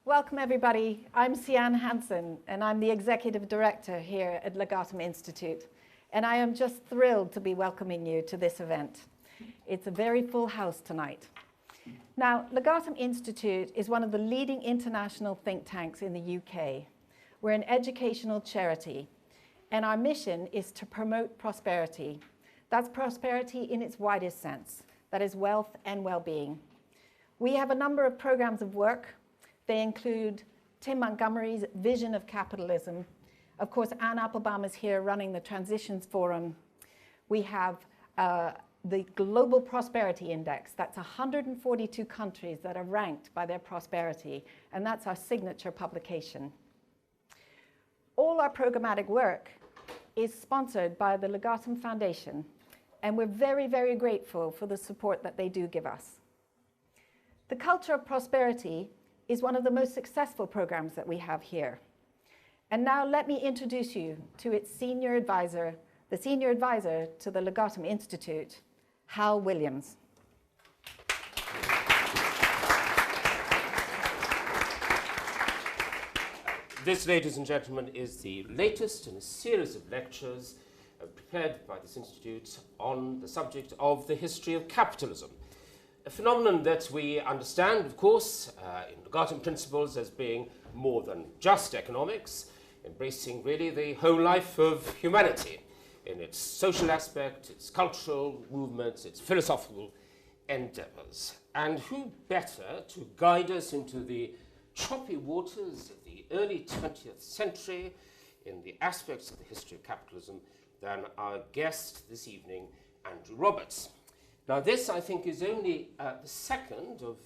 Welcome everybody. I'm Sian Hansen and I'm the Executive Director here at Legatum Institute. And I am just thrilled to be welcoming you to this event. It's a very full house tonight. Now, Legatum Institute is one of the leading international think tanks in the UK. We're an educational charity, and our mission is to promote prosperity. That's prosperity in its widest sense. That is wealth and well-being. We have a number of programs of work. They include Tim Montgomery's Vision of Capitalism. Of course, Anne Applebaum is here running the Transitions Forum. We have the Global Prosperity Index. That's 142 countries that are ranked by their prosperity, and that's our signature publication. All our programmatic work is sponsored by the Legatum Foundation, and we're very, very grateful for the support that they do give us. The Culture of Prosperity is one of the most successful programs that we have here. And now let me introduce you to its senior advisor, the senior advisor to the Legatum Institute, Hal Williams. This, ladies and gentlemen, is the latest in a series of lectures prepared by this institute on the subject of the history of capitalism. A phenomenon that we understand, of course, in Legatum principles as being more than just economics, embracing really the whole life of humanity in its social aspect, its cultural movements, its philosophical endeavors. And who better to guide us into the choppy waters of the early 20th century in the aspects of the history of capitalism than our guest this evening, Andrew Roberts. Now this, I think, is only the second of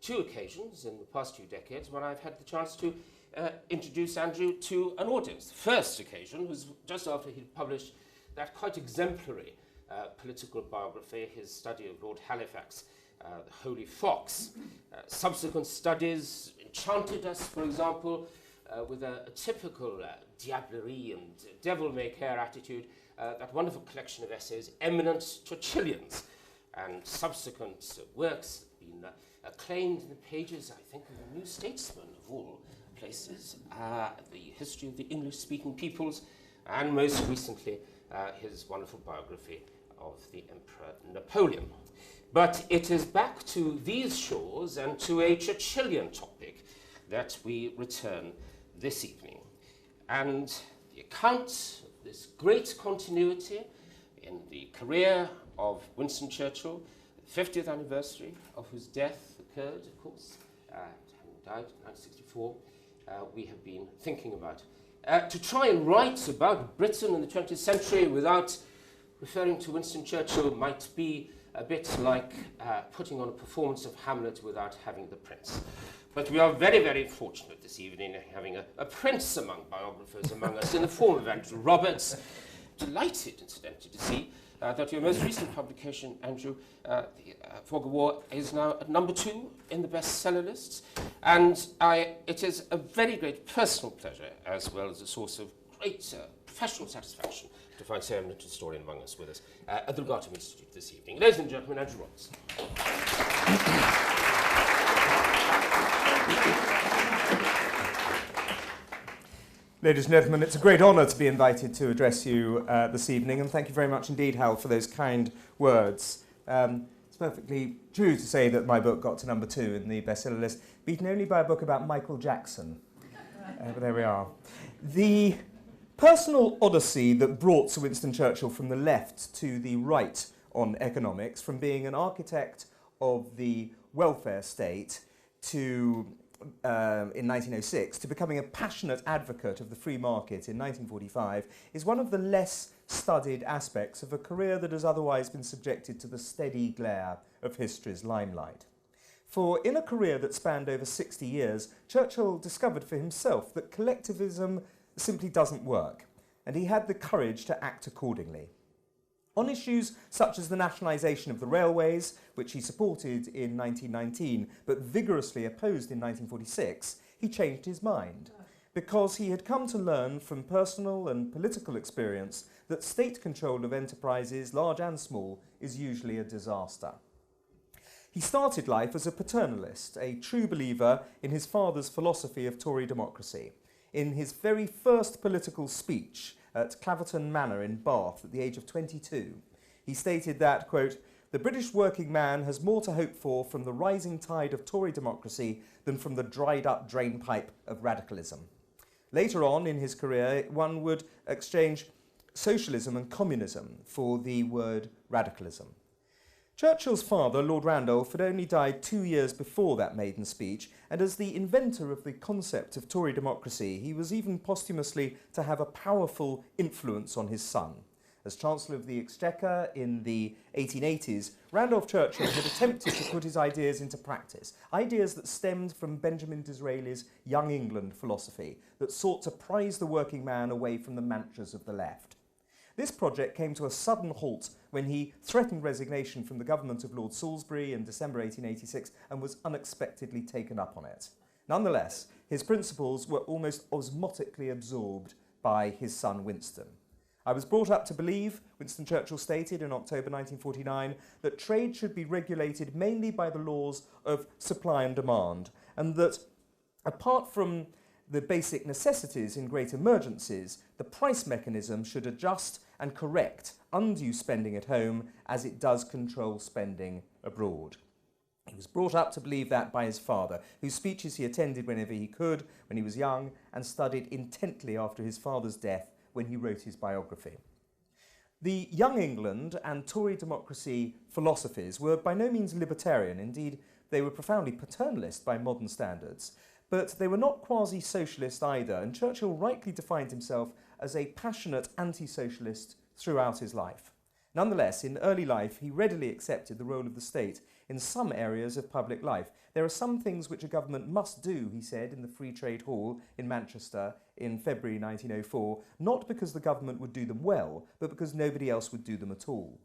two occasions in the past few decades when I've had the chance to introduce Andrew to an audience. The first occasion was just after he'd published that quite exemplary political biography, his study of Lord Halifax, The Holy Fox. Subsequent studies enchanted us, for example, with a typical diablerie and devil-may-care attitude, that wonderful collection of essays, Eminent Churchillians. And subsequent works have been acclaimed in the pages, I think, of the New Statesman of all places, the history of the English-speaking peoples, and most recently, his wonderful biography of the Emperor Napoleon. But it is back to these shores and to a Churchillian topic that we return this evening. And the account of this great continuity in the career of Winston Churchill, the 50th anniversary of whose death occurred, of course, having died in 1964, we have been thinking about. To try and write about Britain in the 20th century without referring to Winston Churchill might be a bit like putting on a performance of Hamlet without having the prince. But we are very, very fortunate this evening in having a prince among biographers among us in the form of Andrew Roberts. Delighted, incidentally, to see that your most recent publication, Andrew, The Fog of War, is now at #2 in the bestseller lists. And it is a very great personal pleasure, as well as a source of great professional satisfaction, to find so eminent a historian among us with us at the Legatum Institute this evening. Ladies and gentlemen, Andrew Roberts. Ladies and gentlemen, it's a great honour to be invited to address you this evening, and thank you very much indeed, Hal, for those kind words. It's perfectly true to say that my book got to #2 in the bestseller list, beaten only by a book about Michael Jackson. But there we are. The personal odyssey that brought Sir Winston Churchill from the left to the right on economics, from being an architect of the welfare state to in 1906 to becoming a passionate advocate of the free market in 1945 is one of the less studied aspects of a career that has otherwise been subjected to the steady glare of history's limelight. For in a career that spanned over 60 years, Churchill discovered for himself that collectivism simply doesn't work, and he had the courage to act accordingly. On issues such as the nationalisation of the railways, which he supported in 1919 but vigorously opposed in 1946, he changed his mind, because he had come to learn from personal and political experience that state control of enterprises, large and small, is usually a disaster. He started life as a paternalist, a true believer in his father's philosophy of Tory democracy. In his very first political speech at Claverton Manor in Bath at the age of 22, he stated that, quote, "The British working man has more to hope for from the rising tide of Tory democracy than from the dried-up drainpipe of radicalism." Later on in his career, one would exchange socialism and communism for the word radicalism. Churchill's father, Lord Randolph, had only died 2 years before that maiden speech, and as the inventor of the concept of Tory democracy, he was even posthumously to have a powerful influence on his son. As Chancellor of the Exchequer in the 1880s, Randolph Churchill had attempted to put his ideas into practice, ideas that stemmed from Benjamin Disraeli's Young England philosophy that sought to prize the working man away from the mantras of the left. This project came to a sudden halt when he threatened resignation from the government of Lord Salisbury in December 1886 and was unexpectedly taken up on it. Nonetheless, his principles were almost osmotically absorbed by his son Winston. "I was brought up to believe," Winston Churchill stated in October 1949, "that trade should be regulated mainly by the laws of supply and demand, and that, apart from the basic necessities in great emergencies, the price mechanism should adjust and correct undue spending at home as it does control spending abroad." He was brought up to believe that by his father, whose speeches he attended whenever he could when he was young and studied intently after his father's death when he wrote his biography. The Young England and Tory democracy philosophies were by no means libertarian. Indeed, they were profoundly paternalist by modern standards. But they were not quasi-socialist either, and Churchill rightly defined himself as a passionate anti-socialist throughout his life. Nonetheless, in early life, he readily accepted the role of the state in some areas of public life. "There are some things which a government must do," he said in the Free Trade Hall in Manchester in February 1904, "not because the government would do them well, but because nobody else would do them at all."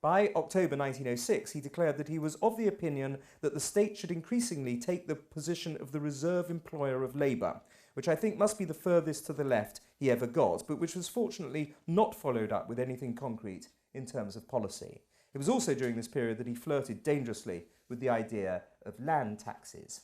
By October 1906, he declared that he was of the opinion that the state should increasingly take the position of the reserve employer of labour, which I think must be the furthest to the left he ever got, but which was fortunately not followed up with anything concrete in terms of policy. It was also during this period that he flirted dangerously with the idea of land taxes.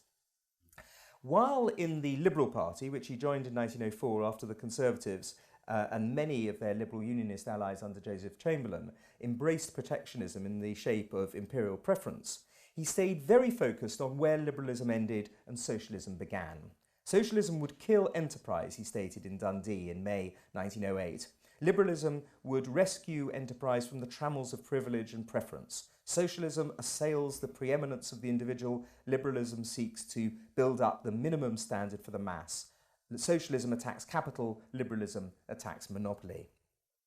While in the Liberal Party, which he joined in 1904 after the Conservatives and many of their Liberal Unionist allies under Joseph Chamberlain embraced protectionism in the shape of imperial preference, he stayed very focused on where liberalism ended and socialism began. Socialism would kill enterprise, he stated in Dundee in May 1908. Liberalism would rescue enterprise from the trammels of privilege and preference. Socialism assails the preeminence of the individual. Liberalism seeks to build up the minimum standard for the mass. Socialism attacks capital, liberalism attacks monopoly.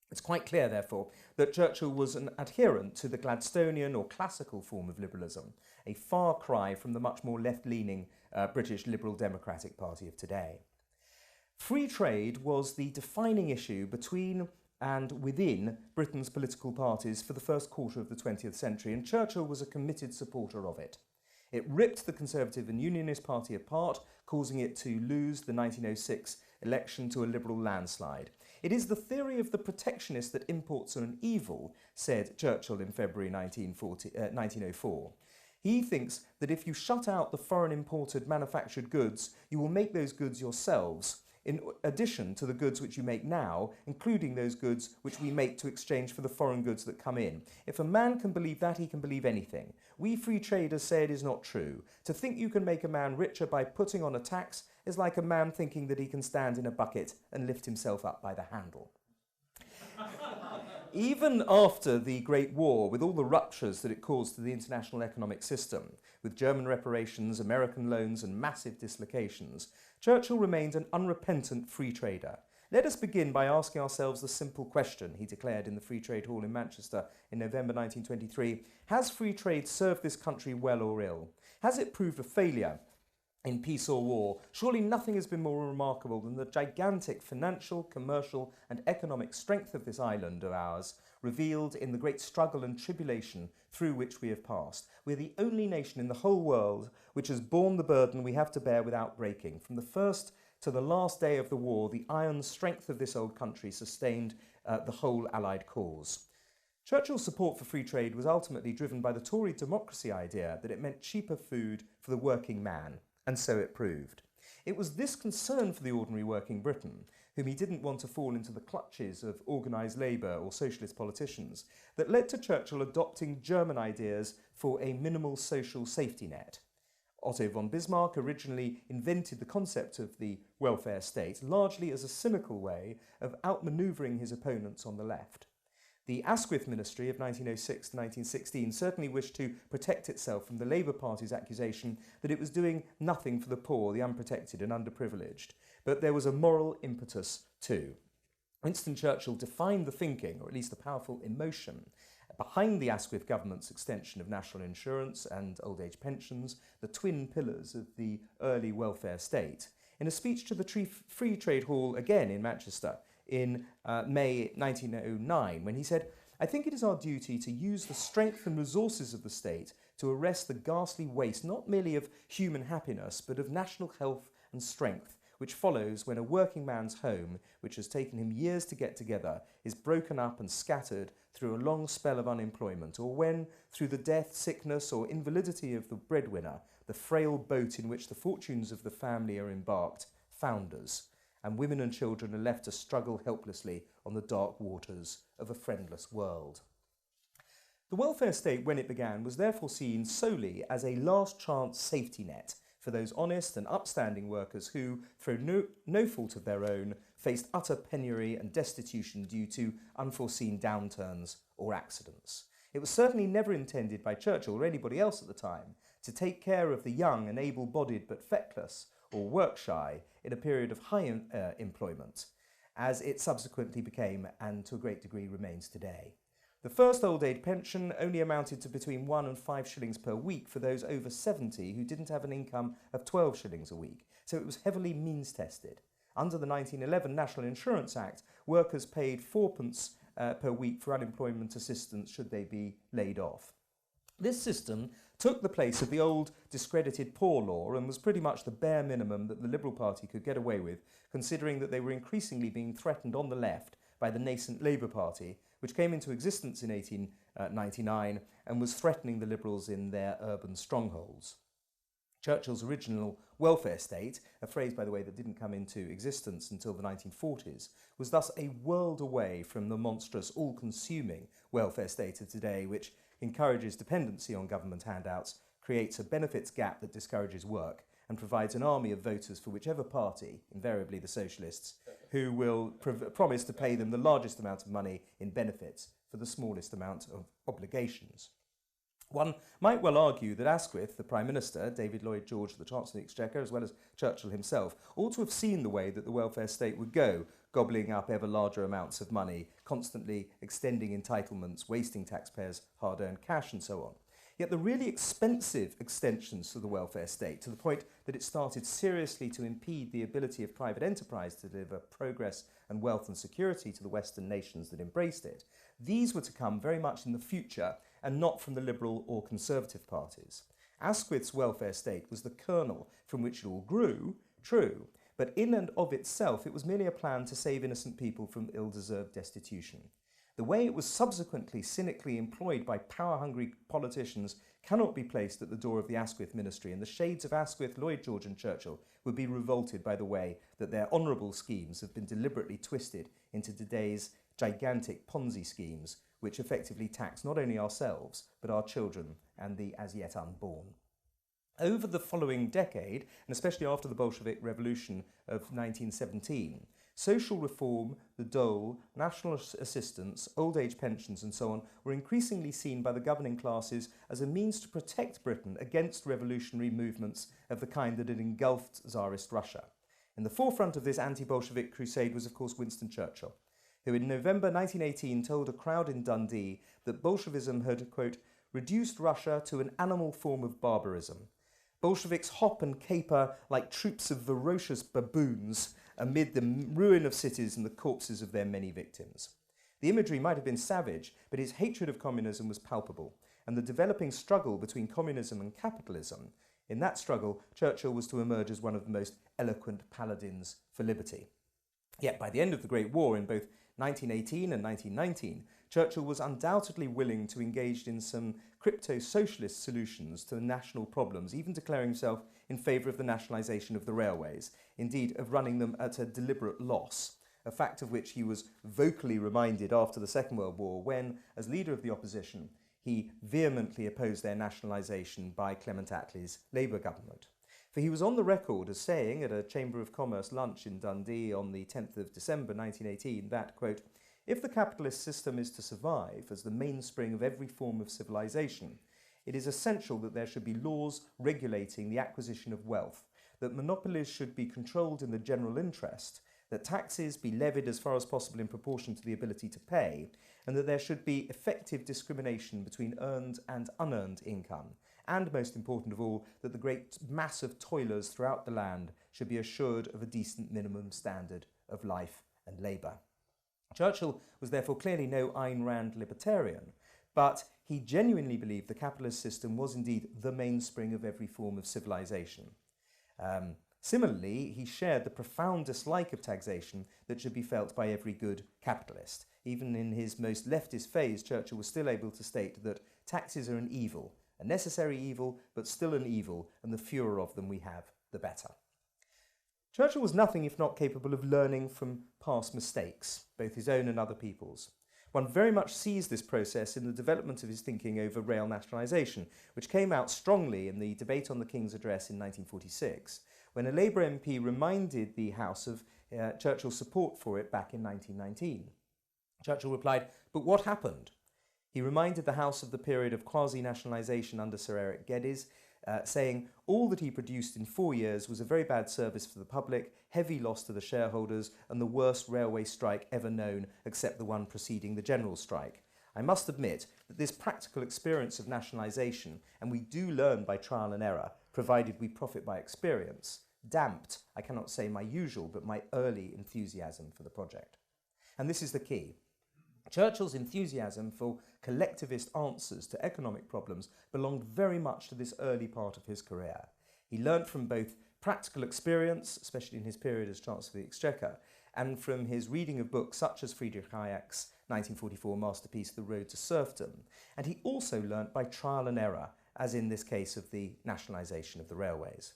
It's quite clear, therefore, that Churchill was an adherent to the Gladstonian or classical form of liberalism, a far cry from the much more left-leaning British Liberal Democratic Party of today. Free trade was the defining issue between and within Britain's political parties for the first quarter of the 20th century, and Churchill was a committed supporter of it. It ripped the Conservative and Unionist Party apart, causing it to lose the 1906 election to a Liberal landslide. "It is the theory of the protectionist that imports are an evil," said Churchill in February 1904. He thinks that if you shut out the foreign imported manufactured goods, you will make those goods yourselves, in addition to the goods which you make now, including those goods which we make to exchange for the foreign goods that come in. If a man can believe that, he can believe anything. We free traders say it is not true. To think you can make a man richer by putting on a tax is like a man thinking that he can stand in a bucket and lift himself up by the handle. Even after the Great War, with all the ruptures that it caused to the international economic system, with German reparations, American loans and massive dislocations, Churchill remained an unrepentant free trader. "Let us begin by asking ourselves the simple question," he declared in the Free Trade Hall in Manchester in November 1923. "Has free trade served this country well or ill? Has it proved a failure in peace or war? Surely nothing has been more remarkable than the gigantic financial, commercial and economic strength of this island of ours, revealed in the great struggle and tribulation through which we have passed. We're the only nation in the whole world which has borne the burden we have to bear without breaking. From the first to the last day of the war, the iron strength of this old country sustained the whole Allied cause." Churchill's support for free trade was ultimately driven by the Tory democracy idea that it meant cheaper food for the working man, and so it proved. It was this concern for the ordinary working Briton, whom he didn't want to fall into the clutches of organised labour or socialist politicians, that led to Churchill adopting German ideas for a minimal social safety net. Otto von Bismarck originally invented the concept of the welfare state largely as a cynical way of outmanoeuvring his opponents on the left. The Asquith ministry of 1906 to 1916 certainly wished to protect itself from the Labour Party's accusation that it was doing nothing for the poor, the unprotected and underprivileged. But there was a moral impetus too. Winston Churchill defined the thinking, or at least the powerful emotion, behind the Asquith government's extension of national insurance and old age pensions, the twin pillars of the early welfare state, in a speech to the Free Trade Hall again in Manchester in May 1909, when he said, "I think it is our duty to use the strength and resources of the state to arrest the ghastly waste not merely of human happiness, but of national health and strength, which follows when a working man's home, which has taken him years to get together, is broken up and scattered through a long spell of unemployment, or when, through the death, sickness, or invalidity of the breadwinner, the frail boat in which the fortunes of the family are embarked founders, and women and children are left to struggle helplessly on the dark waters of a friendless world." The welfare state, when it began, was therefore seen solely as a last chance safety net for those honest and upstanding workers who, through no fault of their own, faced utter penury and destitution due to unforeseen downturns or accidents. It was certainly never intended by Churchill or anybody else at the time to take care of the young and able-bodied but feckless or work-shy in a period of high employment, as it subsequently became and to a great degree remains today. The first old age pension only amounted to between 1 and 5 shillings per week for those over 70 who didn't have an income of 12 shillings a week, so it was heavily means-tested. Under the 1911 National Insurance Act, workers paid 4p per week for unemployment assistance should they be laid off. This system took the place of the old discredited poor law and was pretty much the bare minimum that the Liberal Party could get away with, considering that they were increasingly being threatened on the left by the nascent Labour Party, which came into existence in 1899 and was threatening the Liberals in their urban strongholds. Churchill's original welfare state, a phrase, by the way, that didn't come into existence until the 1940s, was thus a world away from the monstrous, all-consuming welfare state of today, which encourages dependency on government handouts, creates a benefits gap that discourages work, and provides an army of voters for whichever party, invariably the socialists, who will promise to pay them the largest amount of money in benefits for the smallest amount of obligations. One might well argue that Asquith, the Prime Minister, David Lloyd George, the Chancellor of the Exchequer, as well as Churchill himself, ought to have seen the way that the welfare state would go, gobbling up ever larger amounts of money, constantly extending entitlements, wasting taxpayers' hard-earned cash, and so on. Yet the really expensive extensions to the welfare state, to the point that it started seriously to impede the ability of private enterprise to deliver progress and wealth and security to the Western nations that embraced it, these were to come very much in the future and not from the Liberal or Conservative parties. Asquith's welfare state was the kernel from which it all grew, true, but in and of itself it was merely a plan to save innocent people from ill-deserved destitution. The way it was subsequently cynically employed by power-hungry politicians cannot be placed at the door of the Asquith ministry, and the shades of Asquith, Lloyd George and Churchill would be revolted by the way that their honourable schemes have been deliberately twisted into today's gigantic Ponzi schemes, which effectively tax not only ourselves, but our children and the as yet unborn. Over the following decade, and especially after the Bolshevik Revolution of 1917, social reform, the dole, national assistance, old age pensions and so on were increasingly seen by the governing classes as a means to protect Britain against revolutionary movements of the kind that had engulfed Tsarist Russia. In the forefront of this anti-Bolshevik crusade was, of course, Winston Churchill, who in November 1918 told a crowd in Dundee that Bolshevism had, quote, reduced Russia to an animal form of barbarism. Bolsheviks hop and caper like troops of ferocious baboons amid the ruin of cities and the corpses of their many victims. The imagery might have been savage, but his hatred of communism was palpable, and the developing struggle between communism and capitalism, in that struggle, Churchill was to emerge as one of the most eloquent paladins for liberty. Yet by the end of the Great War, in both 1918 and 1919, Churchill was undoubtedly willing to engage in some crypto-socialist solutions to national problems, even declaring himself in favour of the nationalisation of the railways, indeed of running them at a deliberate loss, a fact of which he was vocally reminded after the Second World War when, as leader of the opposition, he vehemently opposed their nationalisation by Clement Attlee's Labour government. For he was on the record as saying at a Chamber of Commerce lunch in Dundee on the 10th of December 1918 that, quote, "If the capitalist system is to survive as the mainspring of every form of civilization, it is essential that there should be laws regulating the acquisition of wealth, that monopolies should be controlled in the general interest, that taxes be levied as far as possible in proportion to the ability to pay, and that there should be effective discrimination between earned and unearned income, and, most important of all, that the great mass of toilers throughout the land should be assured of a decent minimum standard of life and labour." Churchill was therefore clearly no Ayn Rand libertarian, but he genuinely believed the capitalist system was indeed the mainspring of every form of civilization. Similarly, he shared the profound dislike of taxation that should be felt by every good capitalist. Even in his most leftist phase, Churchill was still able to state that taxes are an evil, a necessary evil, but still an evil, and the fewer of them we have, the better. Churchill was nothing if not capable of learning from past mistakes, both his own and other people's. One very much sees this process in the development of his thinking over rail nationalisation, which came out strongly in the debate on the King's Address in 1946, when a Labour MP reminded the House of Churchill's support for it back in 1919. Churchill replied, "But what happened?" He reminded the House of the period of quasi-nationalisation under Sir Eric Geddes, saying all that he produced in 4 years was a very bad service for the public, heavy loss to the shareholders, and the worst railway strike ever known except the one preceding the general strike. I must admit that this practical experience of nationalisation, and we do learn by trial and error, provided we profit by experience, damped, I cannot say my usual, but my early enthusiasm for the project. And this is the key. Churchill's enthusiasm for collectivist answers to economic problems belonged very much to this early part of his career. He learnt from both practical experience, especially in his period as Chancellor of the Exchequer, and from his reading of books such as Friedrich Hayek's 1944 masterpiece The Road to Serfdom, and he also learnt by trial and error, as in this case of the nationalisation of the railways.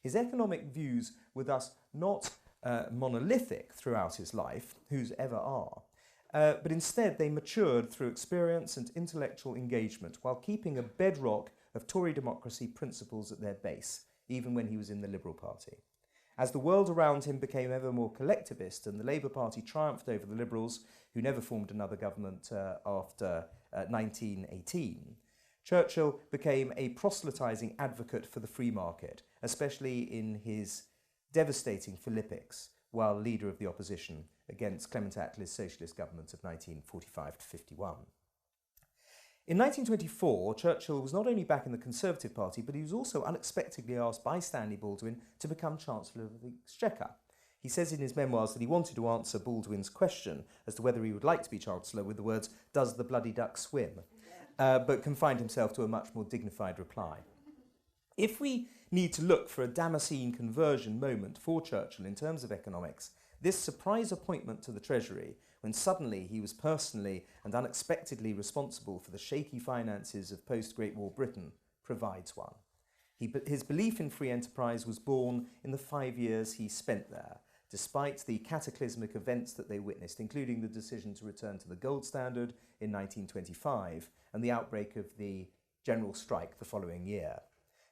His economic views were thus not monolithic throughout his life, whose ever are, but instead they matured through experience and intellectual engagement while keeping a bedrock of Tory democracy principles at their base, even when he was in the Liberal Party. As the world around him became ever more collectivist and the Labour Party triumphed over the Liberals, who never formed another government after 1918, Churchill became a proselytising advocate for the free market, especially in his devastating Philippics, while leader of the opposition against Clement Attlee's socialist government of 1945 to 51. In 1924, Churchill was not only back in the Conservative Party, but he was also unexpectedly asked by Stanley Baldwin to become Chancellor of the Exchequer. He says in his memoirs that he wanted to answer Baldwin's question as to whether he would like to be Chancellor with the words, "Does the bloody duck swim?" But confined himself to a much more dignified reply. If we need to look for a Damascene conversion moment for Churchill in terms of economics, this surprise appointment to the Treasury, when suddenly he was personally and unexpectedly responsible for the shaky finances of post-Great War Britain, provides one. His belief in free enterprise was born in the 5 years he spent there, despite the cataclysmic events that they witnessed, including the decision to return to the gold standard in 1925 and the outbreak of the general strike the following year.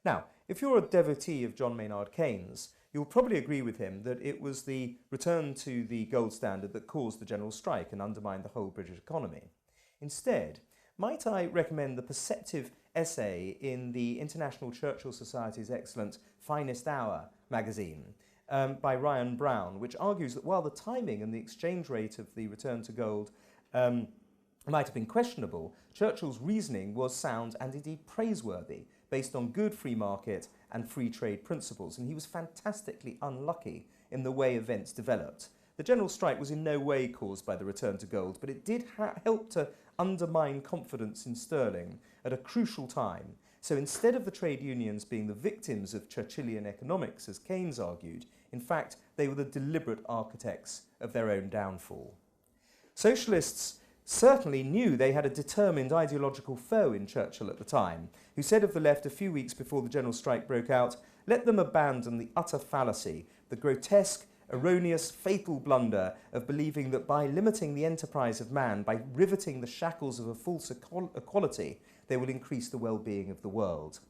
Now, if you're a devotee of John Maynard Keynes, you'll probably agree with him that it was the return to the gold standard that caused the general strike and undermined the whole British economy. Instead, might I recommend the perceptive essay in the International Churchill Society's excellent Finest Hour magazine by Ryan Brown, which argues that while the timing and the exchange rate of the return to gold might have been questionable, Churchill's reasoning was sound and indeed praiseworthy, based on good free market and free trade principles, and he was fantastically unlucky in the way events developed. The general strike was in no way caused by the return to gold, but it did help to undermine confidence in sterling at a crucial time. So instead of the trade unions being the victims of Churchillian economics, as Keynes argued, in fact, they were the deliberate architects of their own downfall. Socialists certainly knew they had a determined ideological foe in Churchill at the time, who said of the left a few weeks before the general strike broke out, "Let them abandon the utter fallacy, the grotesque, erroneous, fatal blunder of believing that by limiting the enterprise of man, by riveting the shackles of a false equality, they will increase the well-being of the world."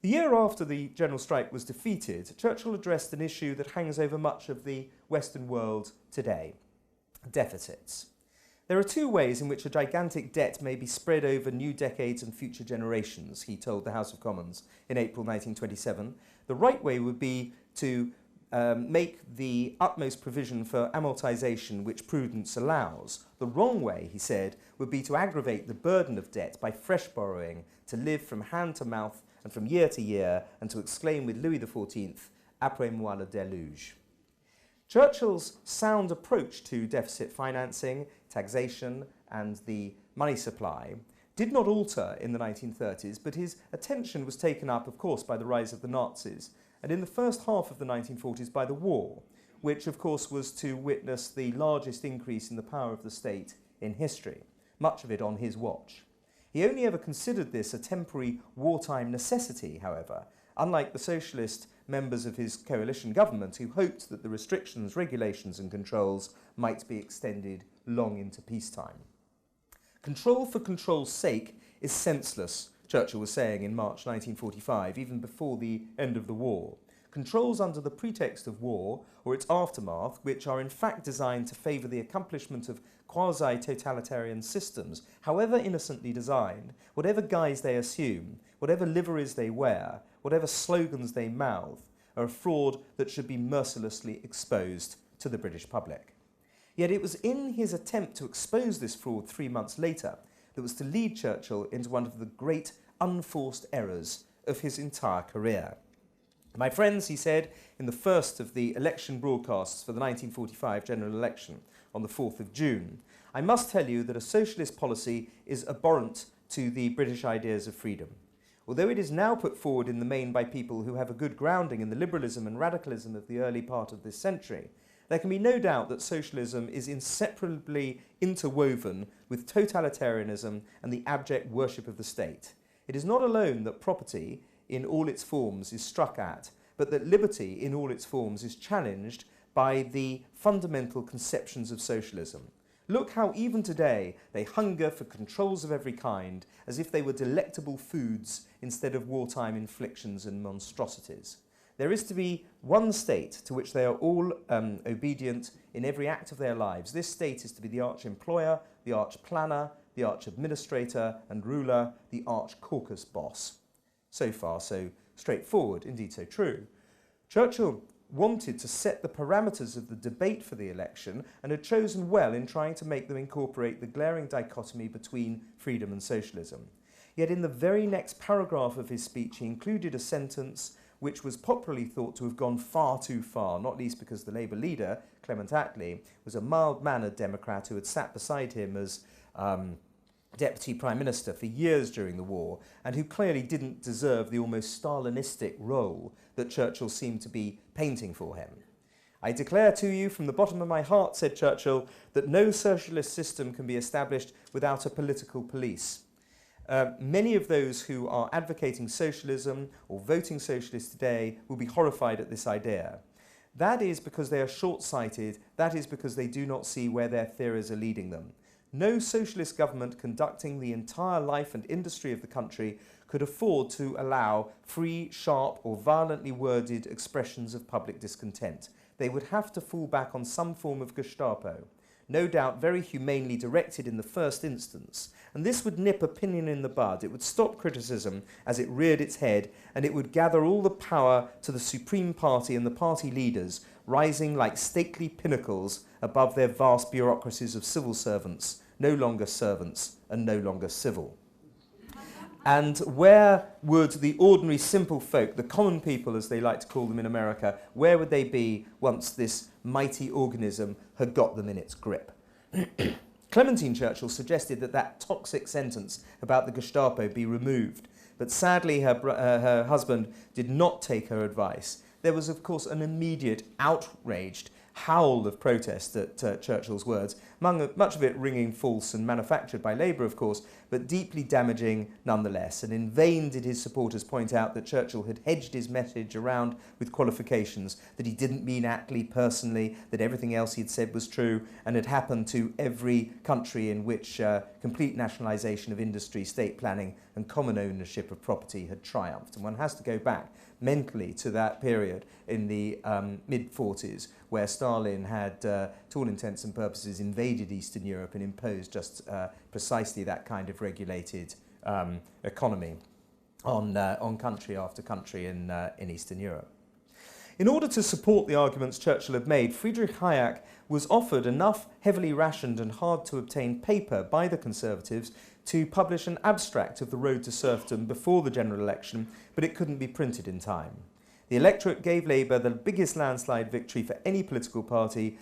The year after the general strike was defeated, Churchill addressed an issue that hangs over much of the Western world today: deficits. There are two ways in which a gigantic debt may be spread over new decades and future generations, he told the House of Commons in April 1927. The right way would be to make the utmost provision for amortisation which prudence allows. The wrong way, he said, would be to aggravate the burden of debt by fresh borrowing, to live from hand to mouth and from year to year, and to exclaim with Louis XIV, "Après moi le déluge." Churchill's sound approach to deficit financing, taxation, and the money supply did not alter in the 1930s, but his attention was taken up, of course, by the rise of the Nazis, and in the first half of the 1940s by the war, which, of course, was to witness the largest increase in the power of the state in history, much of it on his watch. He only ever considered this a temporary wartime necessity, however, unlike the socialist members of his coalition government who hoped that the restrictions, regulations and controls might be extended long into peacetime. Control for control's sake is senseless, Churchill was saying in March 1945, even before the end of the war. Controls under the pretext of war, or its aftermath, which are in fact designed to favour the accomplishment of quasi-totalitarian systems, however innocently designed, whatever guise they assume, whatever liveries they wear, whatever slogans they mouth, are a fraud that should be mercilessly exposed to the British public. Yet it was in his attempt to expose this fraud 3 months later that was to lead Churchill into one of the great unforced errors of his entire career. "My friends," he said in the first of the election broadcasts for the 1945 general election on the 4th of June, "I must tell you that a socialist policy is abhorrent to the British ideas of freedom. Although it is now put forward in the main by people who have a good grounding in the liberalism and radicalism of the early part of this century, there can be no doubt that socialism is inseparably interwoven with totalitarianism and the abject worship of the state. It is not alone that property in all its forms is struck at, but that liberty in all its forms is challenged by the fundamental conceptions of socialism. Look how even today they hunger for controls of every kind, as if they were delectable foods instead of wartime inflictions and monstrosities. There is to be one state to which they are all obedient in every act of their lives. This state is to be the arch-employer, the arch-planner, the arch-administrator and ruler, the arch-caucus boss." So far, so straightforward, indeed so true. Churchill wanted to set the parameters of the debate for the election and had chosen well in trying to make them incorporate the glaring dichotomy between freedom and socialism. Yet in the very next paragraph of his speech he included a sentence which was popularly thought to have gone far too far, not least because the Labour leader, Clement Attlee, was a mild-mannered Democrat who had sat beside him as Deputy Prime Minister for years during the war, and who clearly didn't deserve the almost Stalinistic role that Churchill seemed to be painting for him. "I declare to you from the bottom of my heart," said Churchill, "that no socialist system can be established without a political police. Many of those who are advocating socialism or voting socialist today will be horrified at this idea. That is because they are short-sighted, that is because they do not see where their theories are leading them. No socialist government conducting the entire life and industry of the country could afford to allow free, sharp or violently worded expressions of public discontent. They would have to fall back on some form of Gestapo, no doubt very humanely directed in the first instance, and this would nip opinion in the bud. It would stop criticism as it reared its head, and it would gather all the power to the Supreme Party and the party leaders, rising like stately pinnacles above their vast bureaucracies of civil servants, no longer servants and no longer civil. And where would the ordinary simple folk, the common people as they like to call them in America, where would they be once this mighty organism had got them in its grip? Clementine Churchill suggested that that toxic sentence about the Gestapo be removed, but sadly her husband did not take her advice. There was, of course, an immediate outraged howl of protest at Churchill's words, much of it ringing false and manufactured by Labour, of course, but deeply damaging nonetheless. And in vain did his supporters point out that Churchill had hedged his message around with qualifications, that he didn't mean Attlee personally, that everything else he had said was true, and had happened to every country in which complete nationalisation of industry, state planning and common ownership of property had triumphed. And one has to go back mentally to that period in the mid-40s, where Stalin had, to all intents and purposes, invaded Eastern Europe and imposed just precisely that kind of regulated economy on country after country in Eastern Europe. In order to support the arguments Churchill had made, Friedrich Hayek was offered enough heavily rationed and hard-to-obtain paper by the Conservatives to publish an abstract of the road to serfdom before the general election, but it couldn't be printed in time. The electorate gave Labour the biggest landslide victory for any political party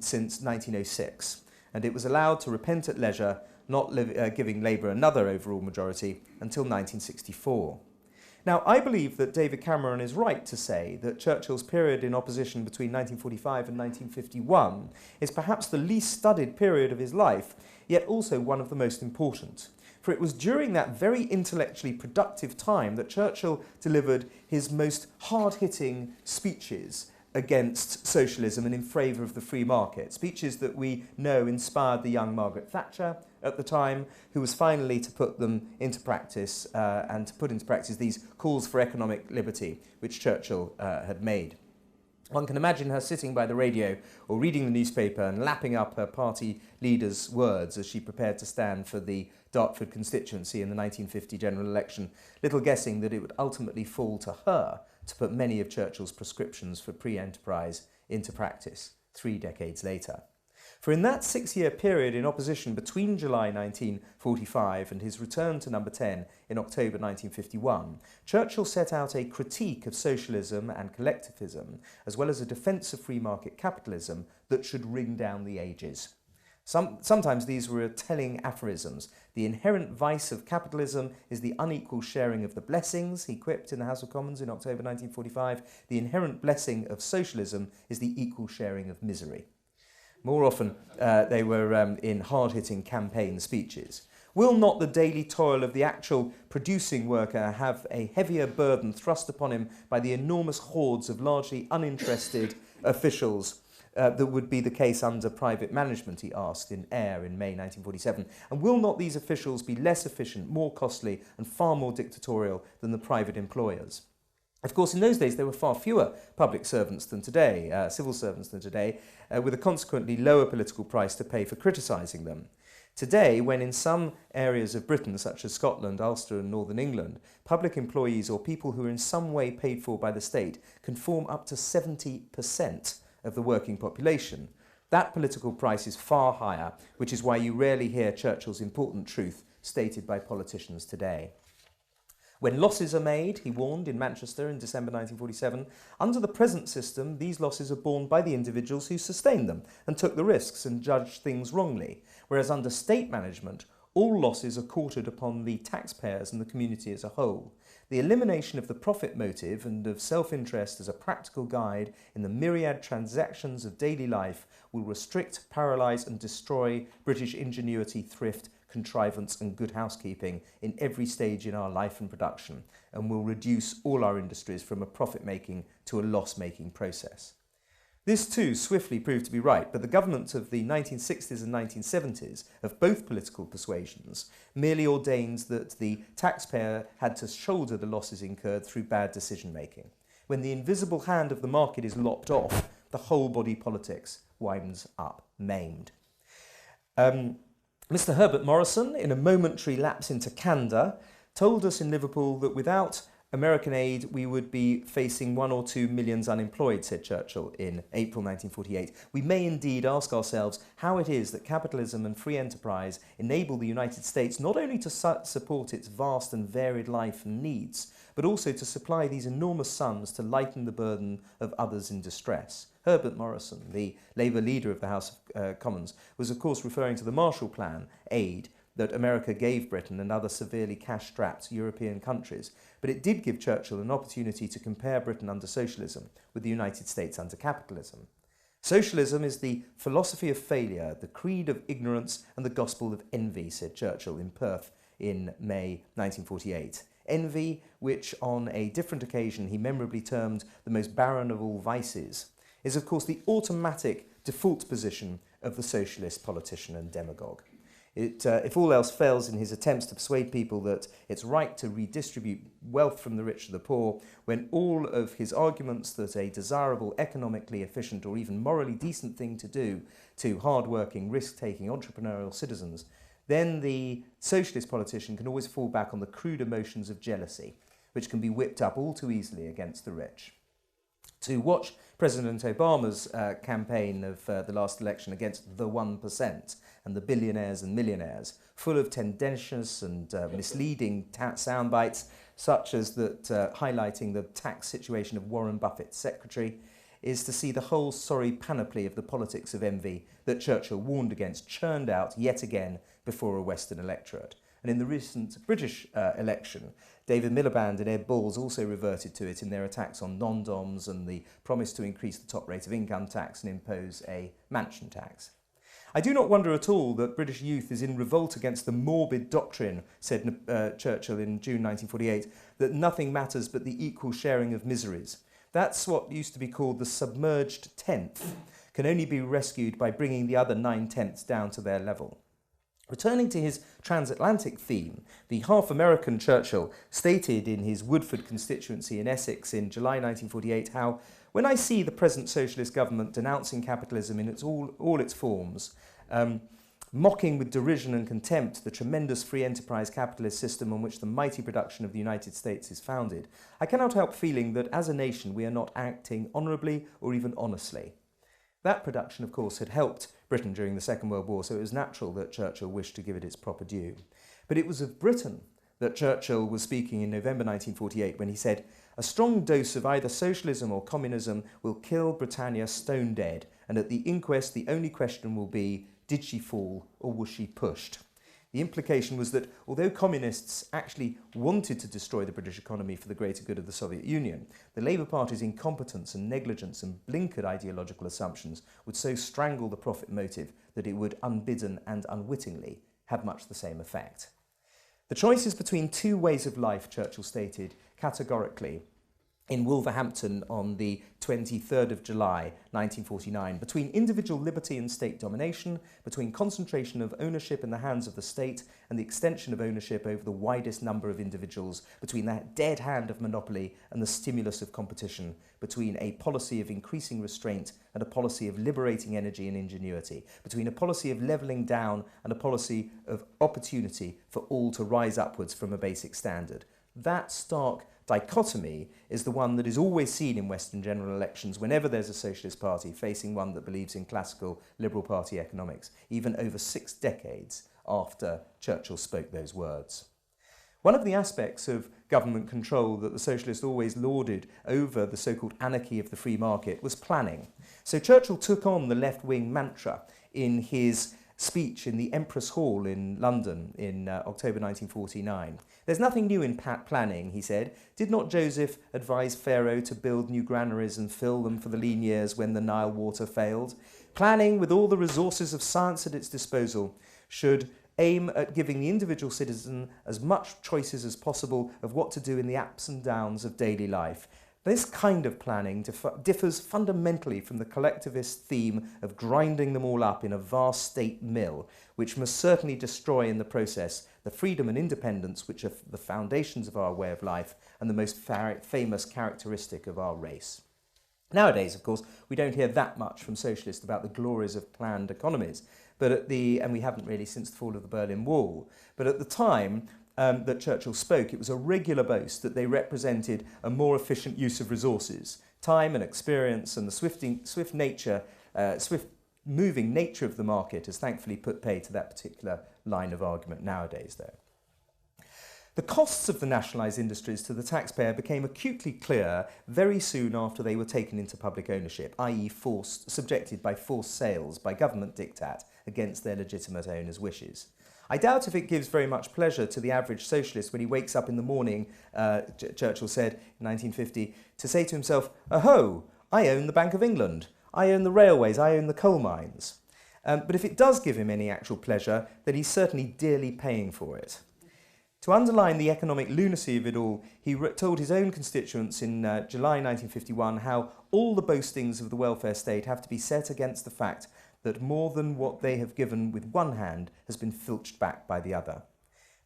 since 1906, and it was allowed to repent at leisure, not giving Labour another overall majority until 1964. Now, I believe that David Cameron is right to say that Churchill's period in opposition between 1945 and 1951 is perhaps the least studied period of his life, yet also one of the most important. For it was during that very intellectually productive time that Churchill delivered his most hard-hitting speeches against socialism and in favour of the free market, speeches that we know inspired the young Margaret Thatcher at the time, who was finally to put them into practice and to put into practice these calls for economic liberty, which Churchill had made. One can imagine her sitting by the radio or reading the newspaper and lapping up her party leader's words as she prepared to stand for the Dartford constituency in the 1950 general election, little guessing that it would ultimately fall to her to put many of Churchill's prescriptions for pre-enterprise into practice 3 decades later. For in that 6-year period in opposition between July 1945 and his return to Number 10 in October 1951, Churchill set out a critique of socialism and collectivism, as well as a defence of free market capitalism that should ring down the ages. Sometimes these were telling aphorisms. The inherent vice of capitalism is the unequal sharing of the blessings, he quipped in the House of Commons in October 1945. The inherent blessing of socialism is the equal sharing of misery. More often, they were in hard-hitting campaign speeches. Will not the daily toil of the actual producing worker have a heavier burden thrust upon him by the enormous hordes of largely uninterested officials that would be the case under private management, he asked in Air in May 1947. And will not these officials be less efficient, more costly and far more dictatorial than the private employers? Of course, in those days, there were far fewer public servants than today, civil servants than today, with a consequently lower political price to pay for criticising them. Today, when in some areas of Britain, such as Scotland, Ulster and Northern England, public employees or people who are in some way paid for by the state can form up to 70% of the working population, that political price is far higher, which is why you rarely hear Churchill's important truth stated by politicians today. When losses are made, he warned in Manchester in December 1947, under the present system, these losses are borne by the individuals who sustained them and took the risks and judged things wrongly, whereas under state management, all losses are quartered upon the taxpayers and the community as a whole. The elimination of the profit motive and of self-interest as a practical guide in the myriad transactions of daily life will restrict, paralyse and destroy British ingenuity, thrift, contrivance and good housekeeping in every stage in our life and production, and will reduce all our industries from a profit-making to a loss-making process. This too swiftly proved to be right, but the government of the 1960s and 1970s, of both political persuasions, merely ordains that the taxpayer had to shoulder the losses incurred through bad decision-making. When the invisible hand of the market is lopped off, the whole body politics winds up maimed. Mr. Herbert Morrison, in a momentary lapse into candour, told us in Liverpool that without American aid, we would be facing 1 or 2 million unemployed, said Churchill in April 1948. We may indeed ask ourselves how it is that capitalism and free enterprise enable the United States not only to support its vast and varied life and needs, but also to supply these enormous sums to lighten the burden of others in distress. Herbert Morrison, the Labour leader of the House of Commons, was of course referring to the Marshall Plan aid that America gave Britain and other severely cash-strapped European countries, but it did give Churchill an opportunity to compare Britain under socialism with the United States under capitalism. Socialism is the philosophy of failure, the creed of ignorance and the gospel of envy, said Churchill in Perth in May 1948. Envy, which on a different occasion he memorably termed the most barren of all vices, is of course the automatic default position of the socialist politician and demagogue. If all else fails in his attempts to persuade people that it's right to redistribute wealth from the rich to the poor, when all of his arguments that a desirable, economically efficient or even morally decent thing to do to hard-working, risk-taking entrepreneurial citizens, then the socialist politician can always fall back on the crude emotions of jealousy, which can be whipped up all too easily against the rich. To watch President Obama's campaign of the last election against the 1% and the billionaires and millionaires, full of tendentious and misleading sound bites, such as that highlighting the tax situation of Warren Buffett's secretary, is to see the whole sorry panoply of the politics of envy that Churchill warned against churned out yet again before a Western electorate. And in the recent British election, David Miliband and Ed Balls also reverted to it in their attacks on non-doms and the promise to increase the top rate of income tax and impose a mansion tax. I do not wonder at all that British youth is in revolt against the morbid doctrine, said Churchill in June 1948, that nothing matters but the equal sharing of miseries. That's what used to be called the submerged tenth, can only be rescued by bringing the other 9/10ths down to their level. Returning to his transatlantic theme, the half-American Churchill stated in his Woodford constituency in Essex in July 1948 how, when I see the present socialist government denouncing capitalism in all its forms, mocking with derision and contempt the tremendous free enterprise capitalist system on which the mighty production of the United States is founded, I cannot help feeling that as a nation we are not acting honourably or even honestly. That production, of course, had helped Britain during the Second World War, so it was natural that Churchill wished to give it its proper due. But it was of Britain that Churchill was speaking in November 1948 when he said, "A strong dose of either socialism or communism will kill Britannia stone dead, and at the inquest the only question will be, did she fall or was she pushed?" The implication was that although communists actually wanted to destroy the British economy for the greater good of the Soviet Union, the Labour Party's incompetence and negligence and blinkered ideological assumptions would so strangle the profit motive that it would, unbidden and unwittingly, have much the same effect. The choice is between two ways of life, Churchill stated categorically in Wolverhampton on the 23rd of July 1949, between individual liberty and state domination, between concentration of ownership in the hands of the state and the extension of ownership over the widest number of individuals, between the dead hand of monopoly and the stimulus of competition, between a policy of increasing restraint and a policy of liberating energy and ingenuity, between a policy of levelling down and a policy of opportunity for all to rise upwards from a basic standard. That stark dichotomy is the one that is always seen in Western general elections whenever there's a socialist party facing one that believes in classical Liberal Party economics, even over 6 decades after Churchill spoke those words. One of the aspects of government control that the socialists always lauded over the so-called anarchy of the free market was planning. So Churchill took on the left-wing mantra in his speech in the Empress Hall in London in October 1949. "There's nothing new in planning," he said. "Did not Joseph advise Pharaoh to build new granaries and fill them for the lean years when the Nile water failed? Planning, with all the resources of science at its disposal, should aim at giving the individual citizen as much choices as possible of what to do in the ups and downs of daily life. This kind of planning differs fundamentally from the collectivist theme of grinding them all up in a vast state mill, which must certainly destroy in the process the freedom and independence which are the foundations of our way of life and the most famous characteristic of our race." Nowadays, of course, we don't hear that much from socialists about the glories of planned economies, and we haven't really since the fall of the Berlin Wall. But at the time that Churchill spoke, it was a regular boast that they represented a more efficient use of resources. Time and experience and the swift moving nature of the market has thankfully put pay to that particular line of argument nowadays, though. The costs of the nationalised industries to the taxpayer became acutely clear very soon after they were taken into public ownership, i.e. subjected by forced sales by government diktat against their legitimate owners' wishes. I doubt if it gives very much pleasure to the average socialist when he wakes up in the morning, Churchill said in 1950, to say to himself, "Oh, I own the Bank of England. I own the railways, I own the coal mines. But if it does give him any actual pleasure, then he's certainly dearly paying for it. To underline the economic lunacy of it all, he told his own constituents in July 1951 how all the boastings of the welfare state have to be set against the fact that more than what they have given with one hand has been filched back by the other.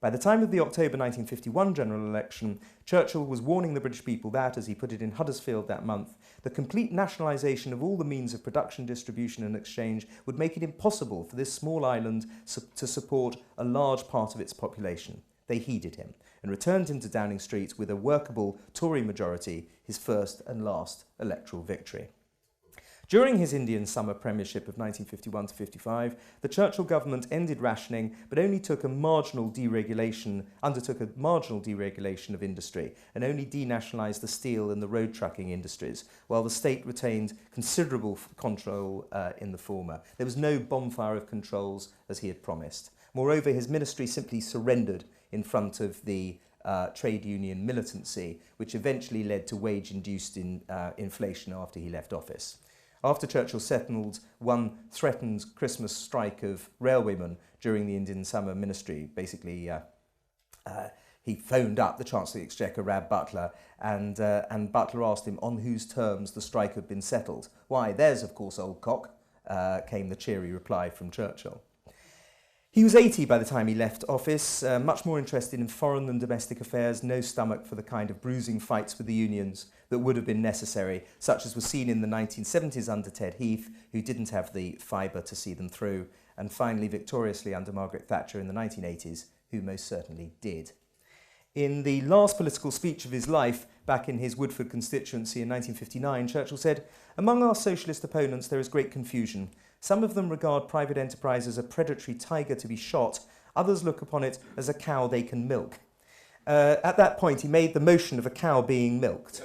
By the time of the October 1951 general election, Churchill was warning the British people that, as he put it in Huddersfield that month, the complete nationalisation of all the means of production, distribution and exchange would make it impossible for this small island to support a large part of its population. They heeded him and returned him to Downing Street with a workable Tory majority, his first and last electoral victory. During his Indian summer premiership of 1951 to 55, the Churchill government ended rationing but only undertook a marginal deregulation of industry and only denationalised the steel and the road trucking industries, while the state retained considerable control in the former. There was no bonfire of controls as he had promised. Moreover, his ministry simply surrendered in front of the trade union militancy, which eventually led to wage-induced inflation after he left office. After Churchill settled one threatened Christmas strike of railwaymen during the Indian summer ministry, basically he phoned up the Chancellor of the Exchequer, Rab Butler, and Butler asked him on whose terms the strike had been settled. "Why, theirs, of course, old cock," came the cheery reply from Churchill. He was 80 by the time he left office, much more interested in foreign than domestic affairs, no stomach for the kind of bruising fights with the unions that would have been necessary, such as was seen in the 1970s under Ted Heath, who didn't have the fibre to see them through, and finally victoriously under Margaret Thatcher in the 1980s, who most certainly did. In the last political speech of his life, back in his Woodford constituency in 1959, Churchill said, "Among our socialist opponents there is great confusion. Some of them regard private enterprise as a predatory tiger to be shot. Others look upon it as a cow they can milk." At that point, he made the motion of a cow being milked.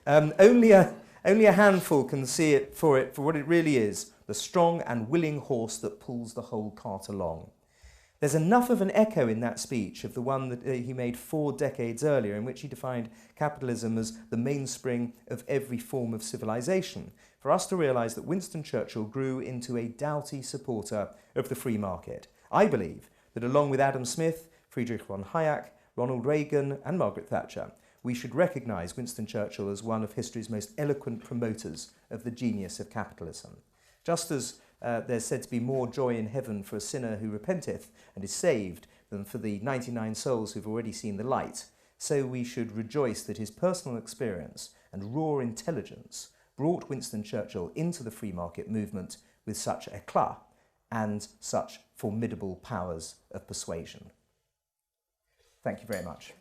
Only a handful can see it for what it really is, the strong and willing horse that pulls the whole cart along. There's enough of an echo in that speech of the one that he made 4 decades earlier, in which he defined capitalism as the mainspring of every form of civilization, for us to realise that Winston Churchill grew into a doughty supporter of the free market. I believe that along with Adam Smith, Friedrich von Hayek, Ronald Reagan and Margaret Thatcher, we should recognise Winston Churchill as one of history's most eloquent promoters of the genius of capitalism. Just as there's said to be more joy in heaven for a sinner who repenteth and is saved than for the 99 souls who've already seen the light, so we should rejoice that his personal experience and raw intelligence brought Winston Churchill into the free market movement with such éclat and such formidable powers of persuasion. Thank you very much.